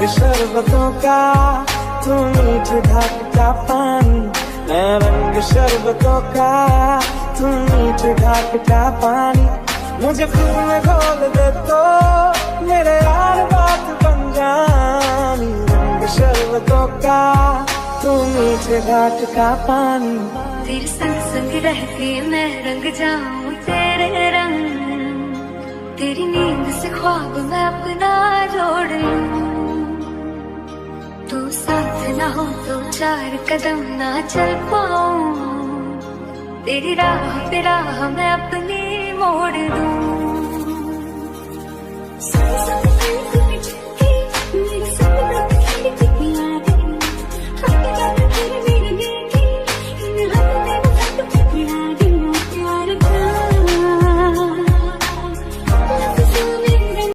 रंग शरबतों का, तू मीठ घाट का पानी। मैं रंग शरबतों का, तू मीठ घाट का पानी। मुझे फिर में घोल दे तो मेरे यार बात बन जानी। रंग शरबतों का, तू मीठ घाट का पानी। तेरे संग संग रह के मैं रंग जाऊं तेरे रंग, तेरी नींद से ख्वाब मैं अपना जोड़ लूं। तू साथ ना हो तो चार कदम ना चल पाऊं, तेरी राह पे राह मैं अपनी मोड़ दूं।